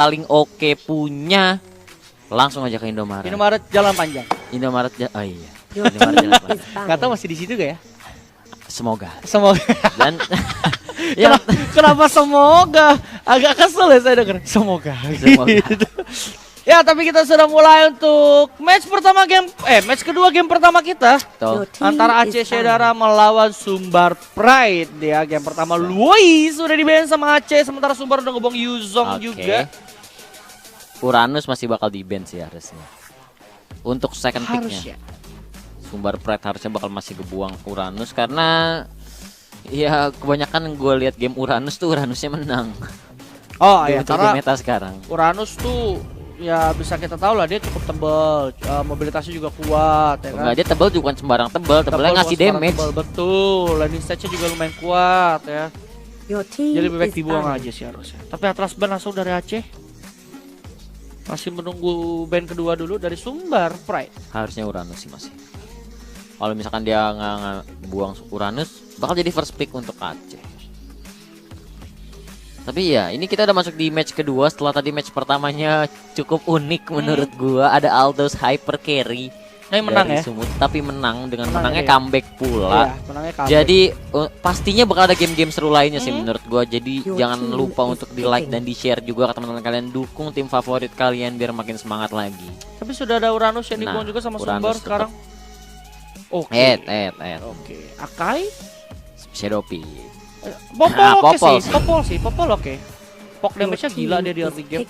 paling oke punya, langsung aja ke Indomaret. Indomaret Jalan Panjang. Oh iya. Indomaret Jalan Panjang. Gak tahu masih di situ gak ya? Semoga. Dan ya, kenapa semoga? Agak kesel ya saya denger. Semoga. Gitu. Ya, tapi kita sudah mulai untuk match kedua game pertama kita. Tuh. Antara Aceh Shedara melawan Sumbar Pride. Ya, game pertama Luis sudah di-ban sama Aceh, sementara Sumbar udah ngebong Yuzong juga. Uranus masih bakal di-ban sih harusnya. Untuk second picknya. Sumbar Pride harusnya bakal masih kebuang Uranus karena ya kebanyakan gue lihat game Uranus tuh Uranusnya menang. Oh iya, karena meta sekarang. Uranus tuh ya bisa kita tahu lah dia cukup tebal, mobilitasnya juga kuat ya kan. Enggak, dia tebal juga bukan sembarang tebalnya ngasih damage. Betul, landing stage-nya juga lumayan kuat ya. Jadi lebih baik dibuang aja sih harusnya. Tapi Atlas ban langsung dari Aceh. Masih menunggu band kedua dulu dari Sumbar Pride. Harusnya Uranus sih masih. Kalau misalkan dia nggak buang Uranus, bakal jadi first pick untuk Aceh. Tapi ya, ini kita udah masuk di match kedua. Setelah tadi match pertamanya cukup unik menurut gua. Ada Aldos Hyper Carry menang ya. Sumut, tapi menang dengan menangnya comeback pula. Iya, menangnya comeback. Jadi pastinya bakal ada game-game seru lainnya sih menurut gua. Jadi jangan lupa untuk di like dan di share juga ke teman-teman kalian. Dukung tim favorit kalian biar makin semangat lagi. Tapi sudah ada Uranus yang dibuang juga sama Sumbar sekarang. Oke. Akai, Shadowpea. Popol oke. Pok damage-nya gila dia di early game.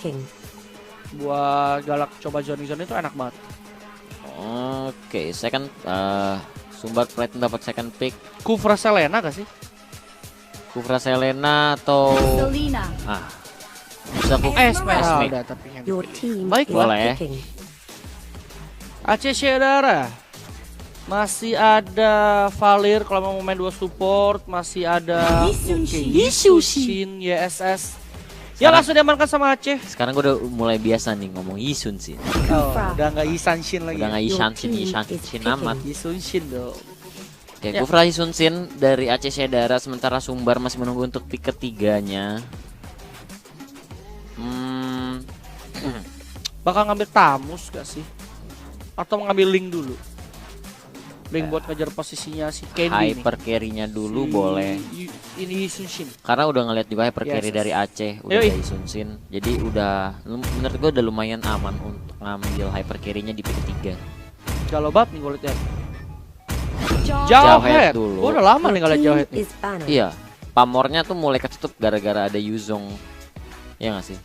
Buat galak coba zone itu enak banget. Oke, second Sumbar Pride mendapat second pick. Kufra Selena gak sih? Kufra Selena atau Selena. bisa Esmeralda tapi baik boleh. Aceh Shedara masih ada Valir kalau mau main dua support, masih ada Yisunshin YSS yang langsung diamankan sama Aceh. Sekarang gue udah mulai biasa nih ngomong Yisunshin. Udah nggak Yisanshin lagi. Udah nggak Yisanshin amat. Yisunshin dong. Oke, Kufra Yisunshin dari Aceh Shedara, sementara Sumbar masih menunggu untuk pick ketiganya. Bakal ngambil Tamus gak sih? Atau ngambil Link dulu? Link buat ngejar posisinya si Candy. Hyper carry-nya dulu boleh. Ini Yisunshin. Karena udah ngeliat juga hyper carry dari Aceh udah Yisunshin. Jadi udah menurut gue udah lumayan aman untuk ngambil hyper carry-nya di pick ketiga. Galau banget nih gue liat. Jauhead dulu. Gue udah lama nih ngeliat Jauhead nih. Iya. Pamornya tuh mulai ketutup gara-gara ada Yuzong. Iya gak sih?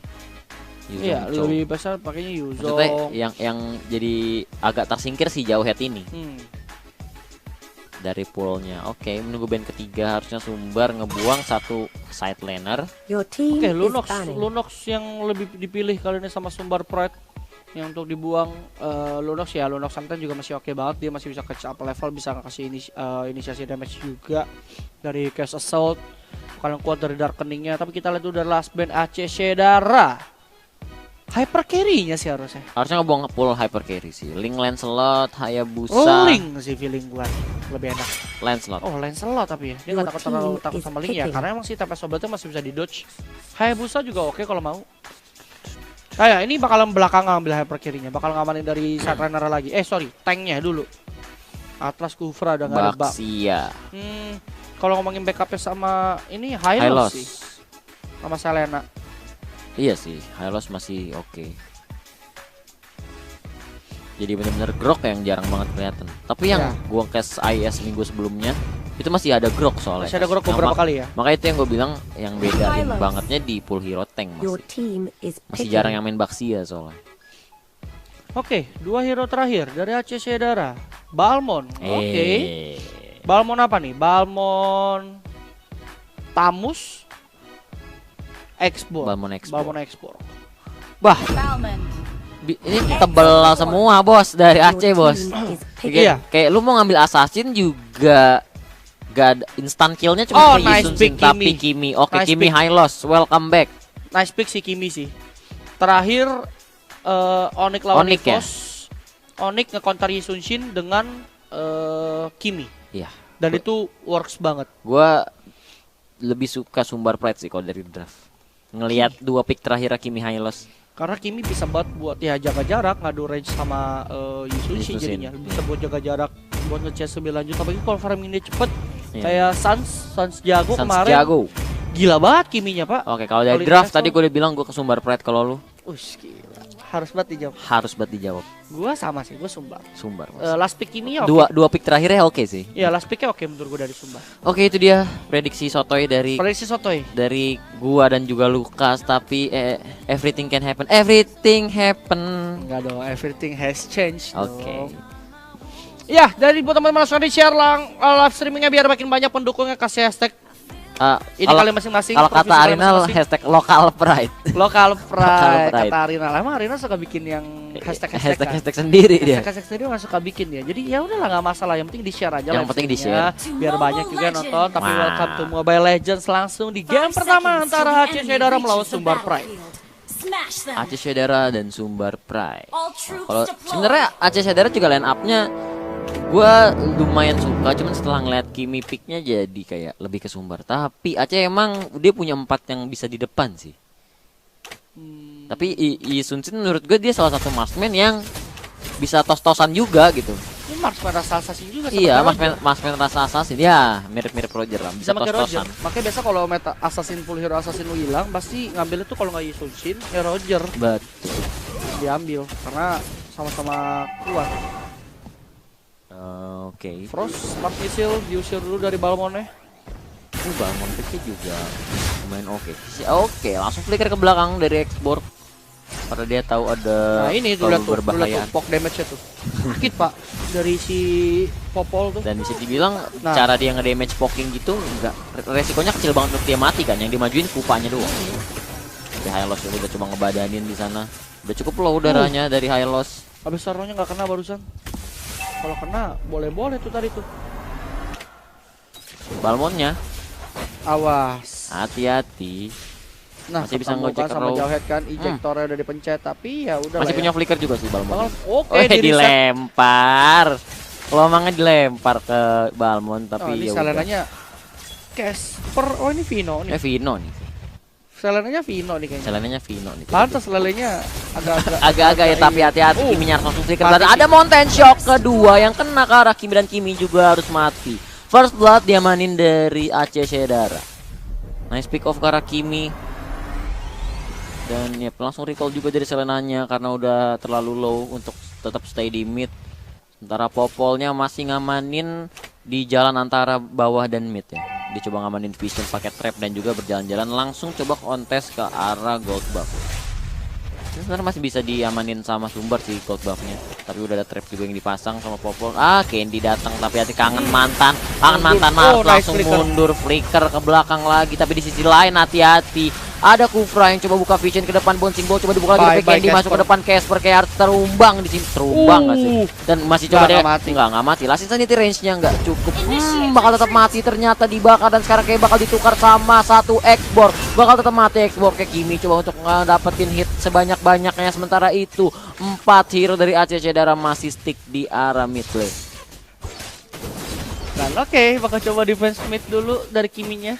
Yuzong iya, lebih besar pakainya Yuzong. Maksudnya yang jadi agak tersingkir si Jauhead ini. Dari poolnya. Oke, menunggu band ketiga harusnya Sumbar ngebuang satu side laner. Oke, Lunox yang lebih dipilih kali ini sama Sumbar Pride. Yang untuk dibuang Lunox ya, Lunox Santan juga masih oke banget. Dia masih bisa catch up level, bisa ngasih inisiasi damage juga dari Chaos Assault. Kalian kuat dari Darkeningnya. Tapi kita lihat dulu dari last band Aceh Shedara. Hyper carry-nya sih harusnya. Harusnya ngebuang full hyper carry sih. Link Lancelot, Hayabusa. Link sih feeling gue lebih enak. Lancelot. Lancelot tapi ya. Dia gak terlalu takut sama Link ya. Karena emang sih TP sobatnya masih bisa di dodge. Hayabusa juga oke kalau mau. Ini bakalan belakangan ambil hyper carry-nya. Bakal ngamanin dari side runner lagi. Tanknya dulu. Atlas Kufra udah gak ada bug. Baxia. Kalau ngomongin backupnya sama ini Hylos sih. Sama Selena. Iya sih, Hylos masih oke. Jadi benar-benar grok yang jarang banget kelihatan. Tapi yang gua cash IS minggu sebelumnya itu masih ada grok soalnya. Masih ada grok beberapa kali ya. Makanya itu yang gue bilang yang bedain bangetnya di pool hero tank masih jarang yang main Baxia soalnya. Oke, dua hero terakhir dari Aceh Shedara. Balmon. Balmon apa nih? Balmon Tamus Balmon Export. Bah, ini tebel semua bos dari Aceh bos. Kayak lu mau ngambil assassin juga gak ada instant killnya cuma Yisunshin tapi Kimi. Kimi Hylos, welcome back. Nice pick si Kimi sih. Terakhir Onyx lawan Nivos. Onyx nge-counter Yisunshin dengan Kimi. Iya. Dan itu works banget. Gua lebih suka Sumbar Pride sih kalau dari draft ngelihat 2 pick terakhir Kimi Hylos. Karena Kimi bisa buat ya jaga jarak, ngadu range sama Yusushi jadinya. Bisa buat jaga jarak, buat nge-chase lebih lanjut. Apalagi kalau farming dia cepet. Kayak Sans jago kemarin. Jago. Gila banget Kiminya, Pak. Oke, kalau dari draft tadi gue udah bilang gue ke Sumbar Pride. Kalau lu? Gila. Harus banget dijawab. Harus banget dijawab. Gua sama sih, gue Sumbar. Last pick ini ya dua pick terakhirnya oke sih. Iya, last picknya oke menurut gue dari Sumbar. Oke, itu dia prediksi Sotoy dari gua dan juga Lukas. Tapi everything can happen. Everything happen. Enggak dong, everything has changed. Oke. Ya, dari buat teman-teman langsung di share live streamingnya biar makin banyak pendukungnya, kasih hashtag ini kalian masing-masing. Kalau kata Arinal hashtag local pride. Local pride. Kata Arinal. Emang Arinal suka bikin yang hashtag sendiri dia. Hashtag sendiri nggak suka bikin ya. Jadi ya udahlah, nggak masalah. Yang penting di share aja. Yang penting di share. Biar banyak juga nonton. Tapi welcome to Mobile Legends langsung di game pertama antara Aceh Shedara melawan Sumbar Pride. Aceh Shedara dan Sumbar Pride. Kalau sebenarnya Aceh Shedara juga line up-nya gue lumayan suka, cuman setelah ngeliat Kimi picknya jadi kayak lebih ke Sumbar. Tapi Aceh emang dia punya 4 yang bisa di depan sih. Tapi Sunsin menurut gue dia salah satu marksman yang bisa tos-tosan juga gitu. Ini marksman rasa assassin juga. Iya, marksman rasa assassin. Ya, mirip-mirip Roger lah, bisa tos-tosan. Makanya biasa kalau meta assassin full hero assassin lu hilang, pasti ngambil itu kalau nggak Sunsin ya Roger. Betul. Diambil karena sama-sama kuat. Oke. Frost, Smart Missile diusir dulu dari Balmonnya. Balmon picknya juga lumayan oke. Oke, langsung flicker ke belakang dari Xborg. Karena dia tahu ada. Nah ini tuh lihat tuh poke damage-nya tuh. Sakit Pak dari si Popol tuh. Dan bisa dibilang cara dia nge-damage poking gitu enggak, resikonya kecil banget untuk dia mati kan. Yang dimajuin kupanya doang. Di Hylos udah coba ngebadanin di sana. Udah cukup low udaranya dari Hylos. Habis taruhnya nggak kena barusan. Kalau kena boleh-boleh tuh tadi tuh. Balmonnya. Awas. Hati-hati. Nah, masih bisa ngojek sama Jawhead kan, ejectornya udah dipencet tapi ya udah. Masih punya flicker juga sih Balmon. Oke, dilempar. Lomangnya dilempar ke Balmon tapi ini ya salenanya Casper. Oh ini Vino nih. Vino nih. Salenanya Vino nih kayaknya. Salenanya Vino nih. Pantas lelenya agak-agak ya, tapi hati-hati Kiminya harus langsung flicker. Ada Mountain Shock kedua yang kena ke arah Kimi dan Kimi juga harus mati. First blood diamanin dari Aceh Shedara. Nice pick off ke arah Kimi. Dan ya langsung recall juga dari Selenanya karena udah terlalu low untuk tetap stay di mid. Sementara Popolnya masih ngamanin di jalan antara bawah dan mid ya. Dia coba ngamanin vision pakai trap dan juga berjalan-jalan langsung coba kontes ke arah gold buff. Sebenarnya masih bisa diamanin sama Sumbar sih gold buffnya. Tapi udah ada trap juga yang dipasang sama Popol. Candy datang tapi hati kangen mantan langsung mundur flicker ke belakang lagi. Tapi di sisi lain hati-hati. Ada Kufra yang coba buka vision ke depan, bouncing ball coba dibuka lagi, Candy masuk ke depan, Casper kayak harus terumbang di sini, terumbang nggak sih? Dan masih coba dia nggak mati. Last Insanity range-nya nggak cukup, bakal tetap mati ternyata dibakar dan sekarang kayak bakal ditukar sama satu Xborg, bakal tetap mati Xborg kayak Kimi coba untuk dapetin hit sebanyak-banyaknya. Sementara itu 4 hero dari Aceh Shedara masih stick di arah mid lane. Dan bakal coba defense mid dulu dari Kiminya.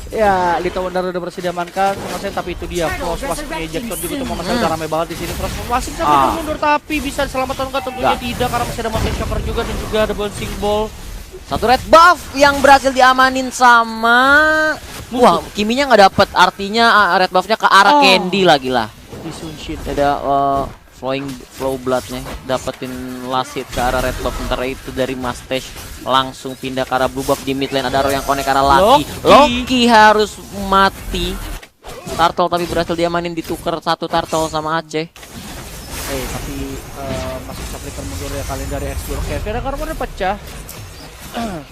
Ya, Lito Wonder udah berhasil diamankan sama saya, tapi itu dia Frost masih punya ejector juga tuh masalah udah rame banget di sini. Frost masih bisa mundur tapi bisa diselamatkan enggak? Tentunya tidak karena masih ada Mountain Shocker juga dan juga ada bouncing ball. Satu red buff yang berhasil diamanin sama wah, Kiminya nggak dapet, artinya red buffnya ke arah Candy lagi lah. Disunshin. Ada flow bloodnya dapetin last hit ke arah red buff. Sementara itu dari Mustache langsung pindah ke arah blue buff di mid lane. Ada Aro yang connect ke arah Loki harus mati. Turtle tapi berhasil diamanin, ditukar satu Turtle sama Aceh. Tapi masih bisa flicker mundur ya kalian dari Xborg. Kira karena pecah.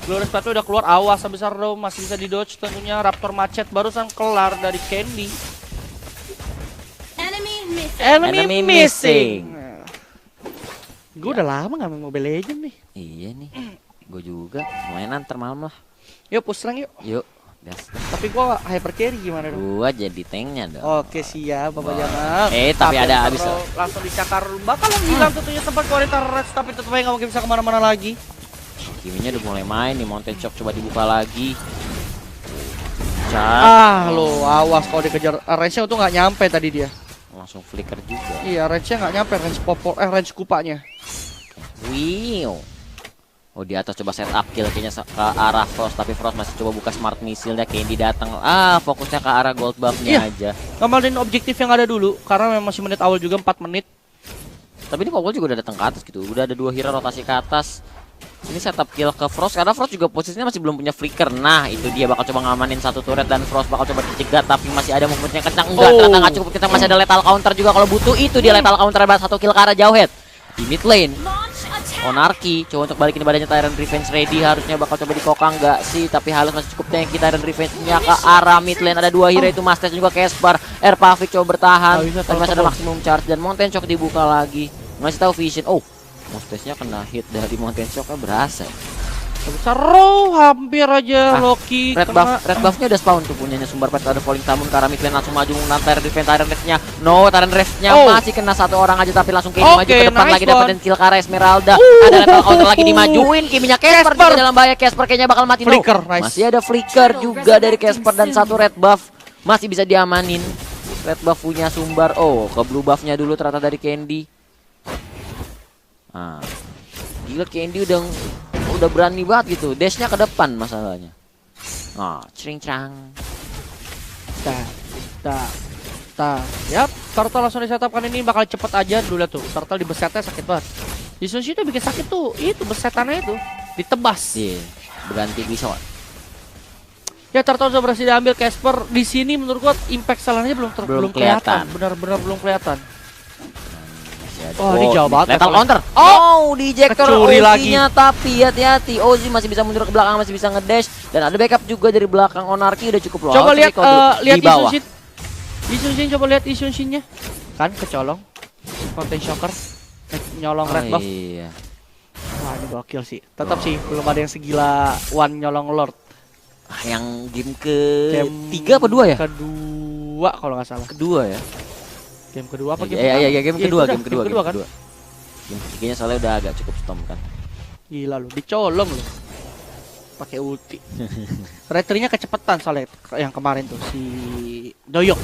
Glorious Pathway udah keluar, awas sebesar Dome masih bisa di dodge tentunya. Raptor Macet barusan kelar dari Candy. Enemy missing. Gue udah lama gak main Mobile Legends nih. Iya nih, gue juga lumayan antar malam lah. Yuk push rank yuk. Yuk. Tapi gue hyper carry gimana dong? Gue jadi tanknya dong. Oke siap Bapak Jana. Tapi ada abis langsung dicakar. Bakal hilang tentunya sempat kualitas Reds, tapi tetap aja gak mungkin bisa kemana-mana lagi. Kiminya udah mulai main nih. Mountain Shock coba dibuka lagi. Cak. Lo awas kalau dikejar. Range-nya tuh nggak nyampe tadi dia. Langsung flicker juga. Iya, range-nya nggak nyampe, range kupanya. Wow. Oh, di atas coba setup kill kayaknya ke arah Frost, tapi Frost masih coba buka smart missile-nya. Candy datang. Fokusnya ke arah gold buff-nya aja. Ngamalin objektif yang ada dulu karena memang masih menit awal juga 4 menit. Tapi ini Popol juga udah datang ke atas gitu. Udah ada 2 hero rotasi ke atas. Ini setup kill ke Frost karena Frost juga posisinya masih belum punya flicker. Nah, itu dia bakal coba ngamanin satu turret dan Frost bakal coba dicegat, tapi masih ada movementnya kencang. Enggak, ternyata nggak cukup. Kita masih ada lethal counter juga kalau butuh. Itu dia lethal counter, ada 1 kill ke arah Jauhead. Di mid lane Onarki coba untuk balikin badannya. Tyrant Revenge ready, harusnya bakal coba dikokang nggak sih, tapi Halus masih cukup tanky. Tyrant Revenge-nya ke arah mid lane, ada 2 hero itu Mastes juga Casper. Erpavik coba bertahan, tapi masih ada maximum charge dan Mountain Shock dibuka lagi. Ngasih tahu Vision. Mastesnya kena hit dari Mountain Shock-nya berasa. Seru, hampir aja Loki Red buff-nya udah spawn tuh punyanya Sumber Pet. Ada Falling Summon ke arah mid lane, langsung maju menggunakan Tyrant Defense. Tyrant Ref-nya Tyrant Ref-nya masih kena 1 orang aja, tapi langsung Kimi maju ke depan lagi, dapetin kill ke arah Esmeralda. Ada lethal counter lagi dimajuin, Kiminya Casper juga dalam bahaya. Casper kayaknya bakal mati. Flicker, nice. Masih ada flicker juga dari Casper dan 1 red buff masih bisa diamanin. Red buff punya Sumbar. Ke blue buff-nya dulu ternyata dari Candy. Gila, Candy udah berani banget gitu, dashnya ke depan masalahnya. Cring-crang. Yap, Turtle langsung disetupkan. Ini bakal cepet aja dulu tuh. Turtle dibesetnya sakit banget. Isunshi itu bikin sakit tuh, itu besetannya itu ditebas. Iya, berganti bisa. Ya, Turtle sudah berhasil diambil. Casper di sini menurut gua impact salahnya belum kelihatan. Benar-benar belum kelihatan. Ini jauh banget. Lethal counter. Di ejector Ozzy-nya, tapi hati-hati. Ozzy masih bisa mundur ke belakang, masih bisa ngedash, dan ada backup juga dari belakang. Onarki udah cukup low. Coba lihat Isunshin, coba lihat Isunshin-nya. Kan kecolong. Mountain Shocker nyolong red buff. Iya. Wah, ini gokil sih. Tetap sih belum ada yang segila One nyolong Lord. Yang game ke-3 apa 2 ya? Kedua kalau nggak salah. Kedua ya. Game kedua apa game pertama? Iya, game kedua kan. Game ketiganya soalnya udah agak cukup stomp kan. Gila lu, dicolong lu. Pakai ulti. Retry-nya kecepatan soalnya yang kemarin tuh si Doyok.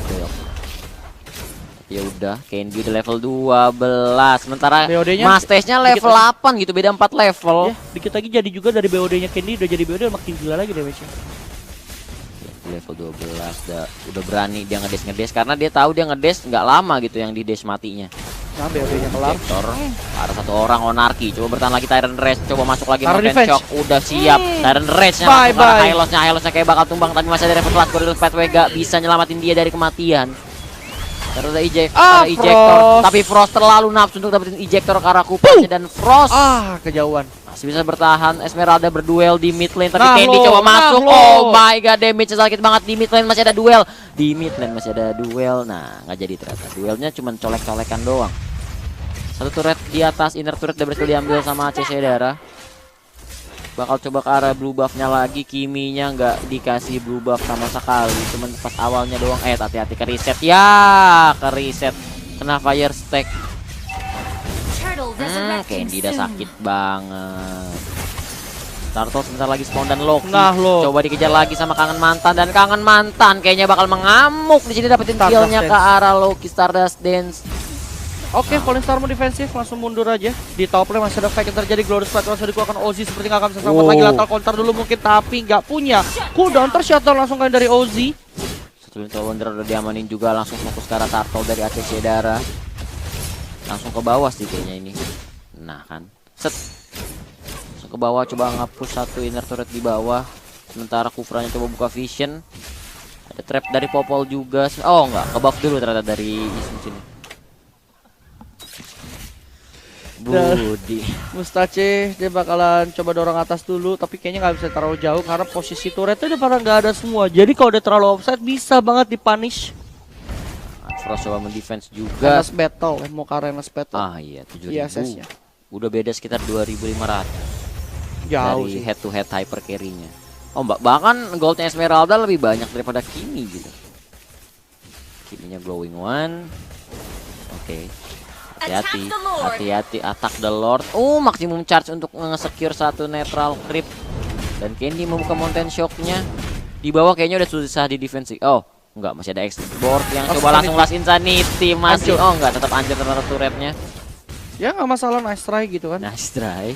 Ya udah, Candy udah level 12. Sementara Mastesnya level 8 gitu, beda 4 level. Ya, dikit lagi jadi juga dari BOD-nya Candy, udah jadi BOD makin gila lagi damage-nya. Level 12 udah berani dia ngedes karena dia tahu dia ngedes nggak lama gitu yang di dash matinya. Nah, BOD-nya kelar. Ada 1 orang Onarki, coba bertahan lagi. Tyrant Rage coba masuk lagi. Mountain Shock udah siap. Tyrant Rage-nya Hylosnya kayak bakal tumbang, tapi masih ada Revenant Corridor Pathway gak bisa nyelamatin dia dari kematian. Terus ada ejector, tapi Frost terlalu nafsu untuk dapetin ejector ke arah kupanya dan Frost kejauhan. Masih bisa bertahan. Esmeralda berduel di mid lane, tapi Candy coba masuk. Oh my god, damage sakit banget di mid lane. Masih ada duel di mid lane, Nah, nggak jadi ternyata. Duelnya cuma colek-colekan doang. 1 turret di atas, inner turret udah berhasil diambil sama ACC Dara. Bakal coba ke arah blue buff-nya lagi. Kiminya nggak dikasih blue buff sama sekali, cuman pas awalnya doang. Hati-hati ke reset. Ke reset kena fire stack. Candy udah sakit banget. Turtle sebentar lagi spawn dan Loki. Coba dikejar lagi sama Kangen Mantan, dan Kangen Mantan kayaknya bakal mengamuk di sini, dapetin kill-nya ke arah Loki. Stardust Dance. Oke, Falling Star mau defensif, langsung mundur aja. Di top lane masih ada fight yang terjadi. Glorious Fight langsung dikeluarkan Ozzy, seperti nggak akan bisa selamat lagi. Latar counter dulu mungkin, tapi nggak punya cooldown. Tershutdown langsung kalian dari Ozzy. Satu Wonder udah diamanin juga, langsung fokus ke arah Turtle dari ACC Dara. Langsung ke bawah sih kayaknya ini. Nah kan, langsung ke bawah, coba nge-push 1 inner turret di bawah. Sementara Kufranya coba buka vision. Ada trap dari Popol juga. Nggak, ke buff dulu ternyata dari Isunshin. Budi Mustache dia bakalan coba dorong atas dulu, tapi kayaknya nggak bisa terlalu jauh karena posisi turretnya udah pada nggak ada semua. Jadi kalau udah terlalu offside bisa banget dipunish. Frost coba mendefense juga. Arenas battle, mau ke Arenas battle. Iya, 7.000. Udah beda sekitar 2.500. Jauh dari sih. head to head hyper carry-nya. Bahkan goldnya Esmeralda lebih banyak daripada Kimi gitu. Kiminya glowing one. Oke. Hati-hati, attack the Lord. Maksimum charge untuk nge-secure 1 netral creep. Dan Candy membuka Mountain Shock-nya. Di bawah kayaknya udah susah di defense. Oh, enggak, masih ada export yang coba langsung last insanity masih. Oh, enggak, tetap anjir ternyata turretnya. Ya nggak masalah, nice try gitu kan. Nice try.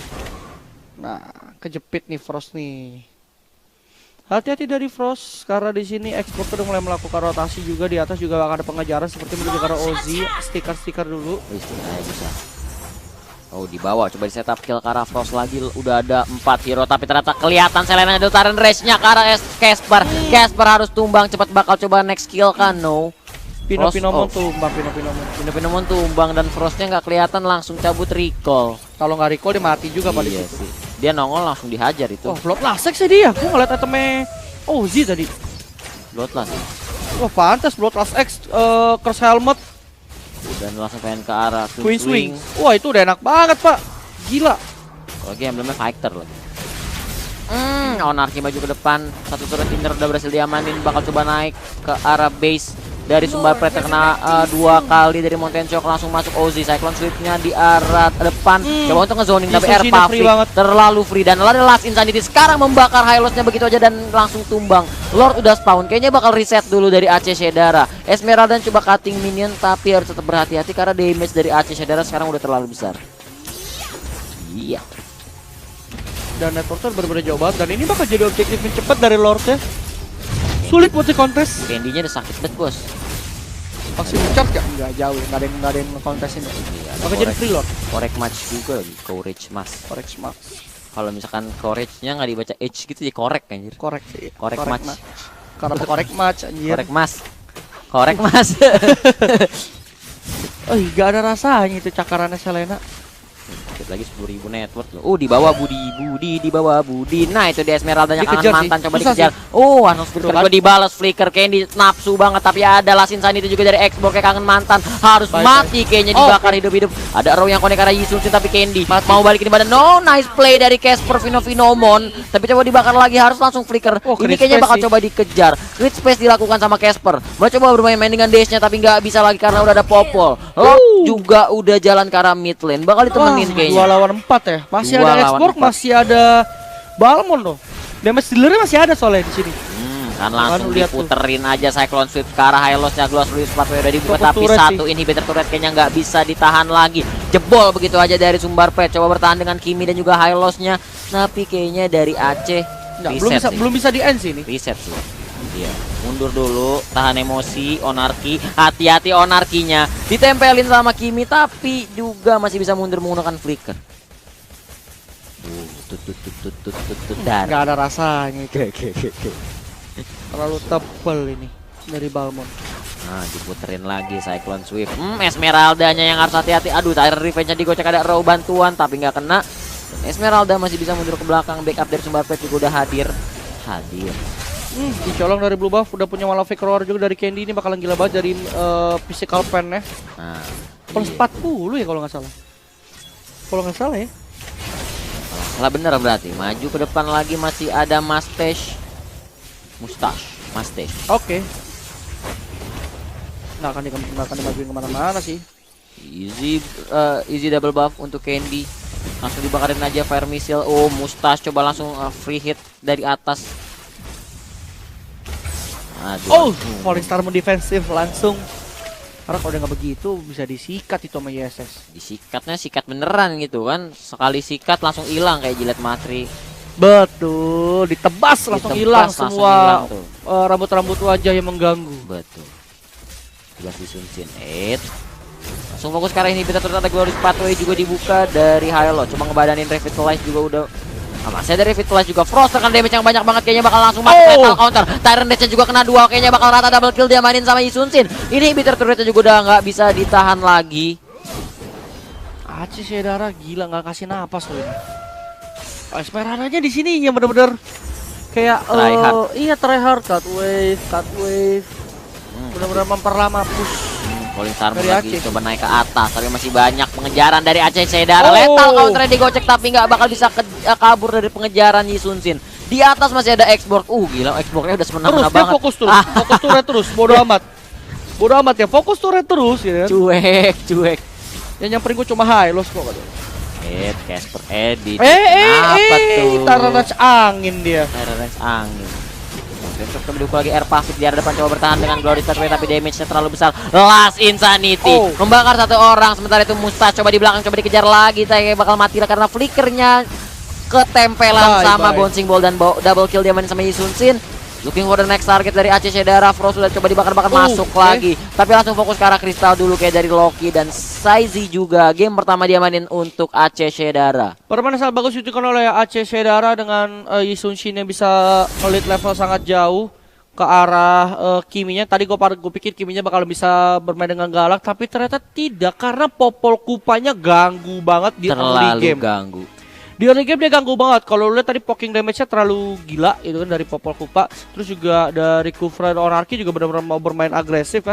Nah, kejepit nih Frost nih. Hati-hati dari Frost karena di sini export udah mulai melakukan rotasi juga, di atas juga akan ada pengejaran seperti menuju ke arah Ozzy. Stiker-stiker dulu. Bisa. Oh, di bawah coba di setup kill ke arah Frost lagi. Udah ada 4 hero tapi ternyata kelihatan Selena ada Taren Rage-nya ke arah Casper. Casper harus tumbang, cepat bakal coba next kill kan. No. Pinomon tumbang dan Frostnya nggak kelihatan, langsung cabut recall. Kalau nggak recall dia mati juga pada iya situ. sih. Dia nongol langsung dihajar itu. Oh, Bloodlust sih dia. Gua ngeliat itemnya Ozzy tadi. Bloodlust. Wah, pantas Bloodlust X Curse Helmet Dan langsung pengen ke arah Queen Swing. Wah, itu udah enak banget, Pak. Gila. Lagi emblemnya fighter lagi. Onarki maju ke depan. Satu turret Tinder udah berhasil diamanin. Bakal coba naik ke arah base dari Sumbar Pret kena 2 kali dari Mountain Shock, langsung masuk Ozzy. Cyclone Sweep-nya di arah depan. Coba untuk ngezoning tapi air Puffy terlalu free dan lari Last Insanity sekarang membakar Hylos-nya begitu aja dan langsung tumbang. Lord udah spawn, kayaknya bakal reset dulu dari AC Shedara. Esmeralda coba cutting minion tapi harus tetap berhati-hati karena damage dari AC Shedara sekarang udah terlalu besar. Iya. Dan networknya berbeda jauh banget dan ini bakal jadi objektif yang cepat dari Lord ya. Sulit buat di kontes. Candy-nya udah sakit banget, Bos. Maksimum charge gak? Enggak jauh, enggak ada yang kontes ini. Bakal jadi free Lord. Korek match juga lagi, courage mas. Korek smart. Kalau misalkan courage-nya nggak dibaca H gitu ya korek anjir. Korek sih. Korek match. Karena korek match anjir. Korek mas. Korek mas. Gak ada rasanya itu cakarannya Selena. Dikit lagi 10.000 network loh. Di bawah Budi di bawah Budi. Nah, itu dia Esmeralda-nya kangen mantan coba dikejar. Harus coba dibalas flicker Candy nafsu banget tapi ada Last Insanity itu juga dari Xbox kayak kangen mantan. Harus mati kayaknya dibakar hidup-hidup. Ada Row yang konek arah Yisunsin tapi Candy mau balikin badan. No, nice play dari Casper Finomon. Tapi coba dibakar lagi harus langsung flicker. Ini kayaknya bakal coba dikejar. Crit space dilakukan sama Casper. Mau coba bermain-main dengan dash-nya tapi nggak bisa lagi karena udah ada Popol. Juga udah jalan ke arah mid lane. Bakal ditemenin kayaknya. 2 lawan 4 ya. Masih ada Xbox, masih ada Balmond loh. Damage dealer-nya masih ada soalnya di sini. Kan langsung diputerin aja Cyclone Sweep ke arah Hylos-nya. Gloss Release sepatu udah dibuka tapi satu inhibitor turret kayaknya nggak bisa ditahan lagi. Jebol begitu aja dari Sumbar Pet. Coba bertahan dengan Kimi dan juga Hylos-nya. Tapi kayaknya dari Aceh belum bisa di end sih ini. Reset sih. Iya, mundur dulu, tahan emosi, Onarki, hati-hati Onarkinya ditempelin sama Kimi tapi juga masih bisa mundur menggunakan flicker. Gak ada rasanya. Terlalu tebal ini dari Balmond. Nah, diputerin lagi Cyclone Swift. Esmeralda-nya yang harus hati-hati. Aduh, Tyrant Revenge-nya digocek, ada Row bantuan tapi nggak kena. Dan Esmeralda masih bisa mundur ke belakang, backup dari Sumbar Pet juga udah hadir. Dicolong dari Blue Buff, udah punya Malefic Roar juga dari Candy. Ini bakalan gila banget dari physical pen-nya. Plus 40 ya kalau nggak salah. Kalau nggak salah ya. Salah bener berarti. Maju ke depan lagi masih ada Mustache. Oke. Nggak akan dimajuin kemana-mana sih. Easy double buff untuk Candy. Langsung dibakarin aja Fire Missile. Mustache coba langsung free hit dari atas. Falling Star defensif langsung. Karena kalau udah nggak begitu bisa disikat itu sama YSS. Disikatnya sikat beneran gitu kan. Sekali sikat langsung hilang kayak jilat matri. Betul, ditebas langsung hilang semua rambut-rambut wajah yang mengganggu. Betul. Jelas disunsin. Langsung fokus ke arah ini. Kita ternyata Glorious Pathway juga dibuka dari Hylo. Cuma ngebadanin Revitalize juga udah. Masih ada Revitalize juga. Frost tekan damage yang banyak banget. Kayaknya bakal langsung masuk metal counter. Tyrant Dash juga kena 2. Kayaknya bakal rata double kill dia mainin sama Yisunsin. Ini inhibitor turretnya juga udah nggak bisa ditahan lagi. Aceh Shedara gila nggak kasih napas loh ini. Esmeralda-nya di sini yang bener-bener kayak tryhard cut wave. Bener-bener memperlama push. Falling Star lagi coba naik ke atas tapi masih banyak pengejaran dari Aceh Shedara. Lethal counter digocek tapi nggak bakal bisa kabur dari pengejaran Yisunsin. Di atas masih ada Xbox. Gila Xbox-nya udah semena-mena banget. Fokus turret terus. Bodo amat ya. Fokus turret terus ya. Cuek. Yang nyamperin gue cuma Hylos kok. Casper edit. Apa tuh? Tyrant angin dia. Tyrant angin. Untuk coba diukur lagi Air Pavit di arah depan coba bertahan dengan Glory Statue tapi damage-nya terlalu besar. Last Insanity membakar satu orang, sementara itu Mustache coba di belakang coba dikejar lagi, tapi bakal mati lah karena flickernya ketempelan sama Bouncing Ball dan double kill dia main sama Yisun Shin. Looking for the next target dari ACC Dara. Frost sudah coba dibakar-bakar masuk lagi, tapi langsung fokus ke arah Kristal dulu kayak dari Loki dan Saizi juga. Game pertama dia mainin untuk ACC Dara. Permainan sangat bagus ditunjukkan oleh ACC Dara dengan Yisun Shin yang bisa nge-lead level sangat jauh ke arah Kiminya. Tadi gue pikir Kiminya bakal bisa bermain dengan galak, tapi ternyata tidak karena Popol Kupanya ganggu banget di early game. Ganggu. Di early game dia ganggu banget. Kalau lihat tadi poking damage-nya terlalu gila itu kan dari Popol Kupa. Terus juga dari Kufra Onarki juga benar-benar mau bermain agresif kan.